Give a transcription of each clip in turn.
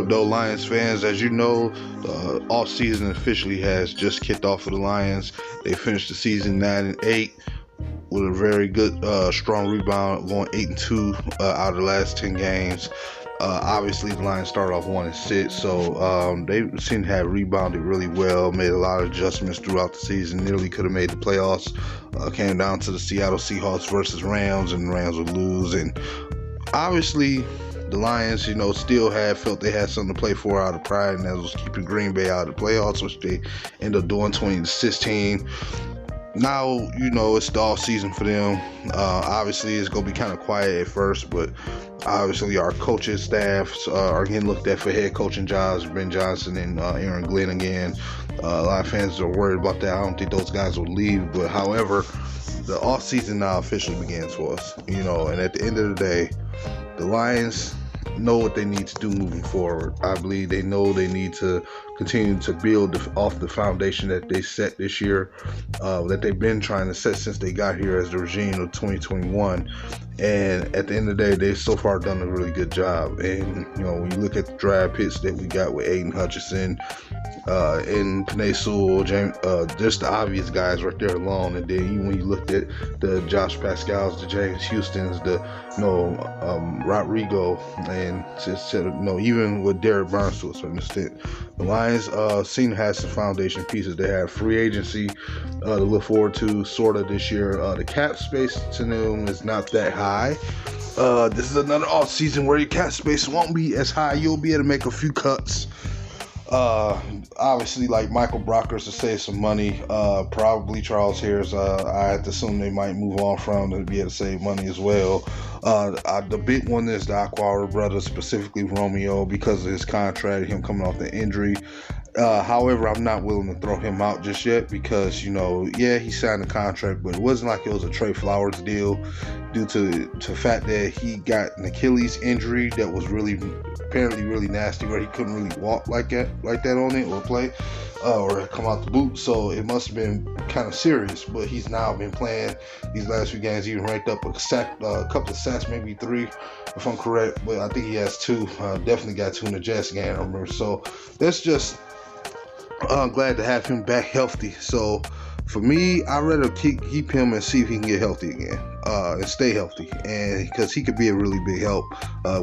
up, though, Lions fans? As you know, the off season officially has just kicked off for the Lions. They finished the season 9-8 with a very good, strong rebound, going 8-2 out of the last 10 games. Obviously, the Lions started off 1-6, so they seem to have rebounded really well, made a lot of adjustments throughout the season, nearly could have made the playoffs. Came down to the Seattle Seahawks versus Rams, and the Rams would lose. And obviously, the Lions, still felt they had something to play for out of pride, and that was keeping Green Bay out of the playoffs, which they ended up doing 20-16. Now, it's the off season for them. Obviously, it's going to be kind of quiet at first, but obviously our coaching staffs are getting looked at for head coaching jobs. Ben Johnson and Aaron Glenn again. A lot of fans are worried about that. I don't think those guys will leave, but however, the off season now officially begins for us. And at the end of the day, the Lions know what they need to do moving forward. I believe they know they need to continue to build off the foundation that they set this year, that they've been trying to set since they got here as the regime of 2021. And at the end of the day, they've so far done a really good job. And, when you look at the draft picks that we got with Aiden Hutchinson, and Penei Sewell, just the obvious guys right there alone. And then when you looked at the Josh Pascals, the James Houstons, the Rodrigo, and even with Derek Burns to a certain extent, the Lions seem to have some foundation pieces. They have free agency to look forward to sort of this year. The cap space to them is not that high. This is another off season where your cap space won't be as high. You'll be able to make a few cuts. Obviously, like Michael Brockers to save some money. Probably Charles Harris. I have to assume they might move on from to be able to save money as well. The big one is the Aquara brothers, specifically Romeo, because of his contract, him coming off the injury. However, I'm not willing to throw him out just yet because, he signed a contract, but it wasn't like it was a Trey Flowers deal due to the fact that he got an Achilles injury that was apparently really nasty, where he couldn't really walk like that on it or play or come out the boot. So it must have been kind of serious, but he's now been playing these last few games. He ranked up a couple of sacks, maybe 3 if I'm correct, but I think he has 2. Definitely got 2 in the Jets game, I remember. So that's just glad to have him back healthy. So for me, I'd rather keep him and see if he can get healthy again, and stay healthy, and because he could be a really big help.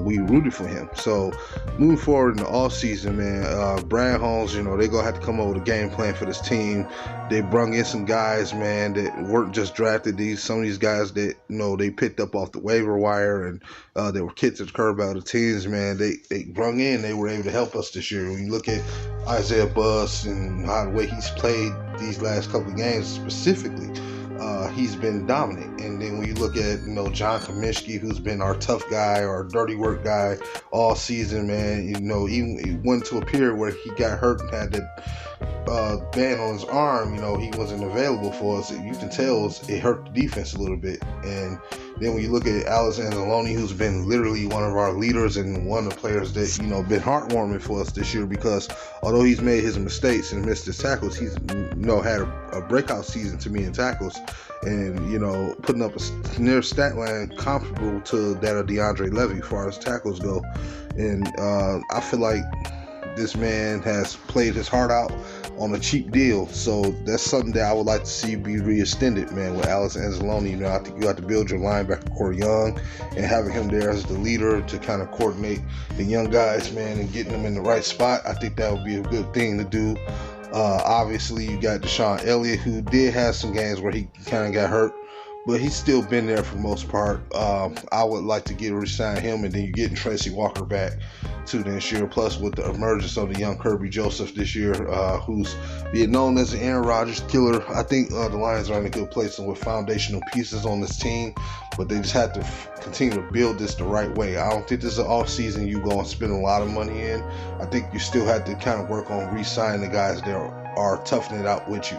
We rooted for him. So moving forward in the off season, man, Brad Holmes, they're gonna have to come up with a game plan for this team. They brung in some guys, man, that weren't just drafted. Some of these guys that they picked up off the waiver wire, and they were kicked to the curb out of teams, man. They brung in. They were able to help us this year. When you look at Isaiah Buss and how the way he's played these last couple of games specifically, he's been dominant. And then when you look at John Kaminsky, who's been our tough guy, our dirty work guy all season, man, even he went to a period where he got hurt and had that band on his arm, he wasn't available for us. You can tell it hurt the defense a little bit. And then when you look at Alex Anzalone, who's been literally one of our leaders and one of the players that, been heartwarming for us this year, because although he's made his mistakes and missed his tackles, he's, had a breakout season to me in tackles, and, putting up a near stat line comparable to that of DeAndre Levy as far as tackles go. And I feel like this man has played his heart out on a cheap deal, so that's something that I would like to see be re-extended, man, with Alex Anzalone. I think you have to build your linebacker core young, and having him there as the leader to kind of coordinate the young guys, man, and getting them in the right spot, I think that would be a good thing to do. Obviously, you got Deshaun Elliott, who did have some games where he kind of got hurt, but he's still been there for the most part. I would like to resign him, and then you're getting Tracy Walker back too this year. Plus, with the emergence of the young Kirby Joseph this year, who's being known as an Aaron Rodgers killer, I think the Lions are in a good place and with foundational pieces on this team, but they just have to continue to build this the right way. I don't think this is an off season you go and spend a lot of money in. I think you still have to kind of work on re-signing the guys that are toughing it out with you.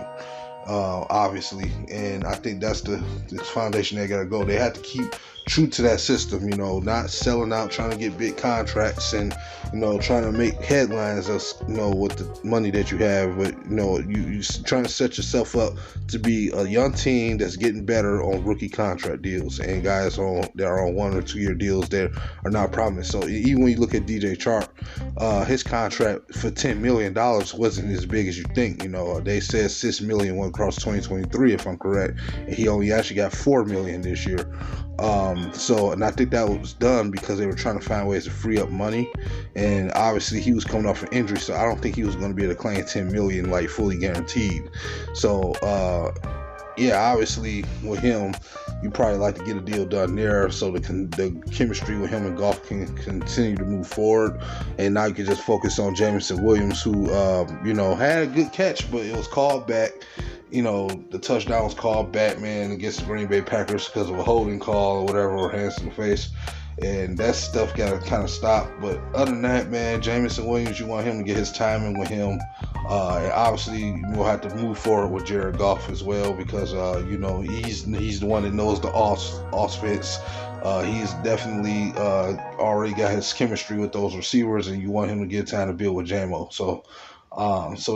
Obviously, and I think that's the foundation they gotta go. They have to keep true to that system, not selling out, trying to get big contracts and, trying to make headlines as, with the money that you have. But, you trying to set yourself up to be a young team that's getting better on rookie contract deals and guys that are on 1 or 2 year deals that are not promised. So even when you look at DJ Chark, his contract for $10 million wasn't as big as you think. They said $6 million went across 2023, if I'm correct, and he only actually got $4 million this year. And I think that was done because they were trying to find ways to free up money, and obviously he was coming off an injury, so I don't think he was going to be able to claim $10 million like fully guaranteed. So obviously with him, you probably like to get a deal done there so the chemistry with him and Goff can continue to move forward, and now you can just focus on Jameson Williams, who had a good catch, but it was called back. The touchdown was called back, man, against the Green Bay Packers because of a holding call or whatever, or hands to the face. And that stuff got to kind of stop. But other than that, man, Jameson Williams, you want him to get his timing with him. And obviously, we'll have to move forward with Jared Goff as well because, he's the one that knows the offense. He's definitely already got his chemistry with those receivers, and you want him to get time to build with JMO. So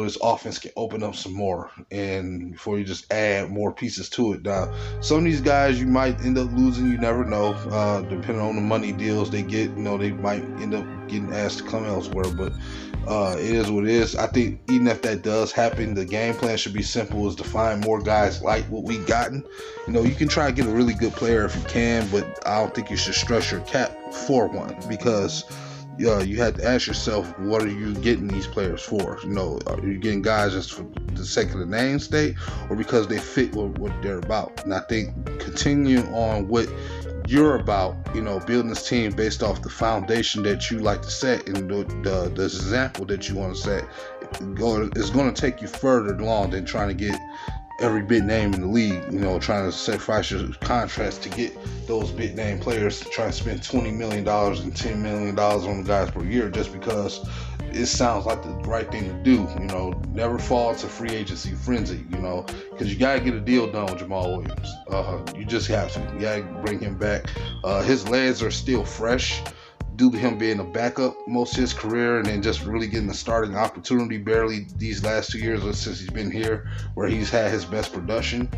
this offense can open up some more, and before you just add more pieces to it. Now, some of these guys you might end up losing, you never know. Depending on the money deals they get, they might end up getting asked to come elsewhere, but it is what it is. I think even if that does happen, the game plan should be simple, is to find more guys like what we gotten. You can try to get a really good player if you can, but I don't think you should stress your cap for one, because you had to ask yourself, what are you getting these players for? Are you getting guys just for the sake of the name state, or because they fit what they're about? And I think continuing on what you're about, building this team based off the foundation that you like to set and the example that you want to set, is going to take you further along than trying to get every big name in the league, trying to sacrifice your contracts to get those big name players, to try to spend $20 million and $10 million on the guys per year just because it sounds like the right thing to do. Never fall to free agency frenzy, because you got to get a deal done with Jamal Williams. You just have to. You got to bring him back. His legs are still fresh due to him being a backup most of his career, and then just really getting the starting opportunity barely these last 2 years since he's been here, where he's had his best production.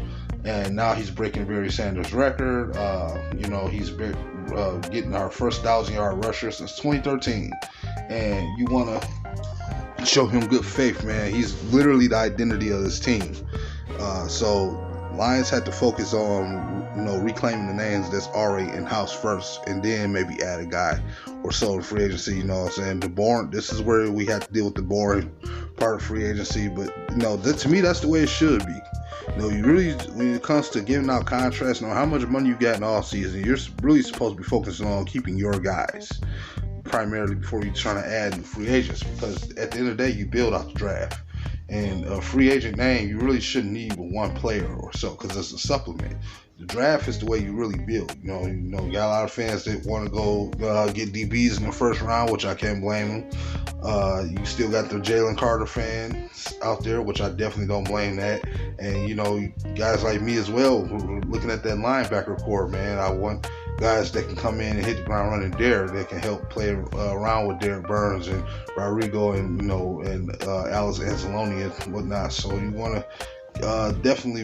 And now he's breaking Barry Sanders' record. He's getting our first 1,000-yard rusher since 2013. And you want to show him good faith, man. He's literally the identity of this team. So Lions had to focus on, reclaiming the names that's already in-house first, and then maybe add a guy or so to free agency, this is where we have to deal with the boring part of free agency. But, to me, that's the way it should be. You really, when it comes to giving out contracts, how much money you got in all season, you're really supposed to be focusing on keeping your guys primarily before you're trying to add new free agents, because at the end of the day, you build out the draft. And a free agent name, you really shouldn't need but one player or so, because it's a supplement. The draft is the way you really build. You got a lot of fans that want to go get DBs in the first round, which I can't blame them. You still got the Jalen Carter fans out there, which I definitely don't blame that. And, guys like me as well, who are looking at that linebacker core, man. I want guys that can come in and hit the ground running there, that can help play around with Derek Burns and Rodrigo and Alex Anzalone and whatnot. So you want to definitely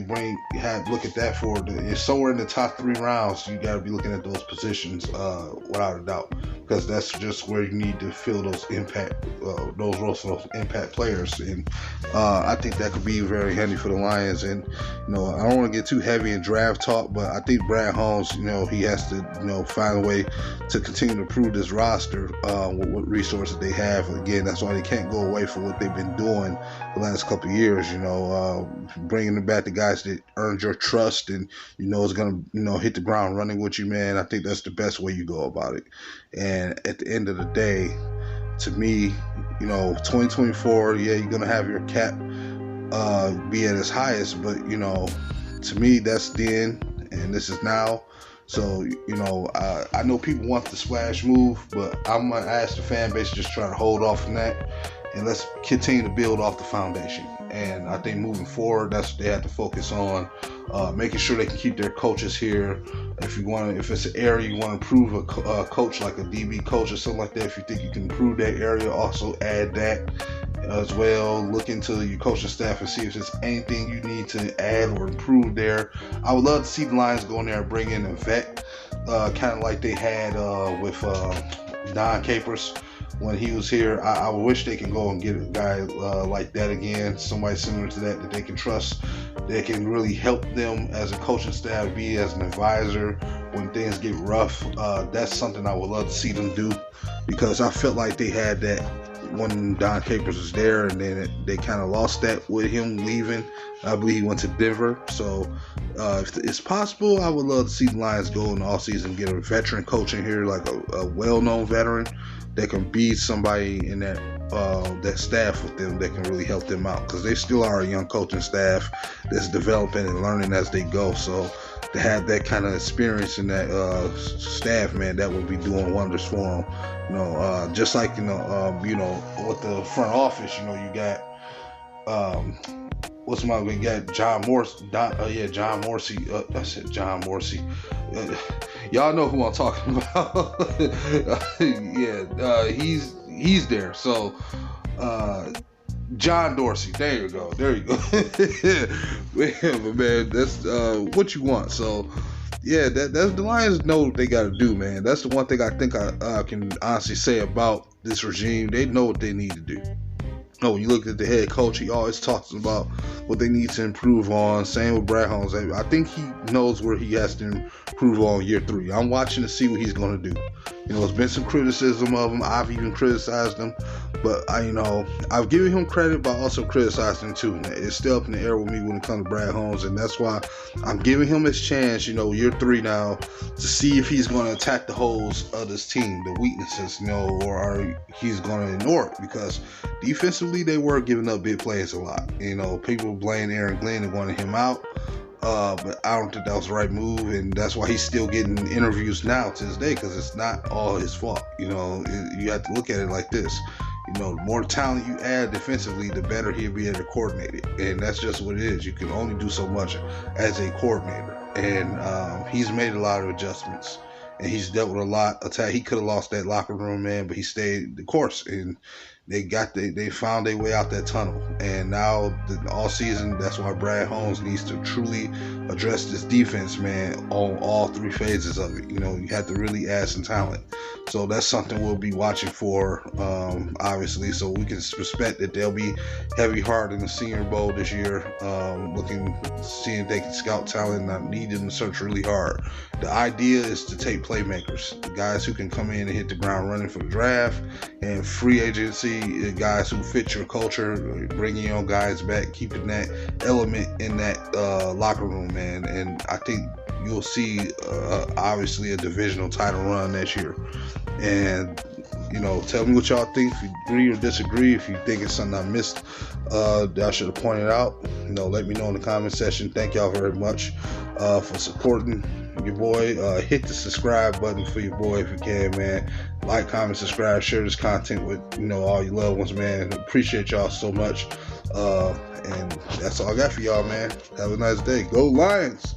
look at that for somewhere in the top 3 rounds. You got to be looking at those positions without a doubt, because that's just where you need to fill those impact roles for those impact players. And I think that could be very handy for the Lions. And I don't want to get too heavy in draft talk, but I think Brad Holmes, he has to find a way to continue to improve this roster with what resources they have. Again, that's why they can't go away from what they've been doing the last couple of years. Bringing back the guys that earned your trust and is going to hit the ground running with you, man. I think that's the best way you go about it. And at the end of the day, to me, 2024, yeah, you're going to have your cap be at its highest, but to me, that's then and this is now. So, I know people want the splash move, but I'm going to ask the fan base to just try to hold off on that, and let's continue to build off the foundation. And I think moving forward, that's what they have to focus on. making sure they can keep their coaches here. If it's an area you want to improve a coach like a DB coach or something like that, if you think you can improve that area, also add that as well. Look into your coaching staff and see if there's anything you need to add or improve there. I would love to see the Lions go in there and bring in a vet, kind of like they had with Don Capers when he was here. I wish they can go and get a guy like that again, somebody similar to that they can trust, that can really help them as a coaching staff, be as an advisor when things get rough. That's something I would love to see them do, because I felt like they had that when Don Capers was there, and then they kind of lost that with him leaving. I believe he went to Denver. So if it's possible, I would love to see the Lions go in the offseason, get a veteran coach in here, like a well-known veteran that can be somebody in that staff with them that can really help them out, because they still are a young coaching staff that's developing and learning as they go. So to have that kind of experience in that staff, man, that would be doing wonders for them. Just like with the front office, you got we got John Morrissey. John Morrissey. I said John Morrissey. Y'all know who I'm talking about. He's there. So John Dorsey. There you go. But man, that's what you want. So yeah, that's the Lions know what they got to do, man. That's the one thing I think I can honestly say about this regime. They know what they need to do. When you look at the head coach, he always talks about what they need to improve on. Same with Brad Holmes. I think he knows where he has to improve on year 3. I'm watching to see what he's going to do. There's been some criticism of him. I've even criticized him. But, I've given him credit, but I also criticized him too. It's still up in the air with me when it comes to Brad Holmes. And that's why I'm giving him his chance, year 3 now, to see if he's going to attack the holes of this team, the weaknesses, or he's going to ignore it. Because defensively, they were giving up big plays a lot. People blame Aaron Glenn and wanted him out. But I don't think that was the right move, and that's why he's still getting interviews now to this day, because it's not all his fault. You have to look at it like this. The more talent you add defensively, the better he'll be able to coordinate it, and that's just what it is. You can only do so much as a coordinator, and he's made a lot of adjustments, and he's dealt with a lot of he could have lost that locker room, man, but he stayed the course, and they found their way out that tunnel. And now all season, that's why Brad Holmes needs to truly address this defense, man, on all 3 phases of it. You have to really add some talent. So that's something we'll be watching for, obviously, so we can expect that they'll be heavy hard in the Senior Bowl this year, seeing if they can scout talent and not need them to search really hard. The idea is to take playmakers, guys who can come in and hit the ground running for the draft, and free agency, guys who fit your culture, bringing your own guys back, keeping that element in that locker room, man. And I think you'll see obviously a divisional title run this year. And tell me what y'all think, if you agree or disagree, if you think it's something I missed that I should have pointed out. Let me know in the comment section. Thank y'all very much for supporting your boy. Hit the subscribe button for your boy if you can, man. Like, comment, subscribe, share this content with all your loved ones, man. Appreciate y'all so much. And that's all I got for y'all, man. Have a nice day. Go Lions!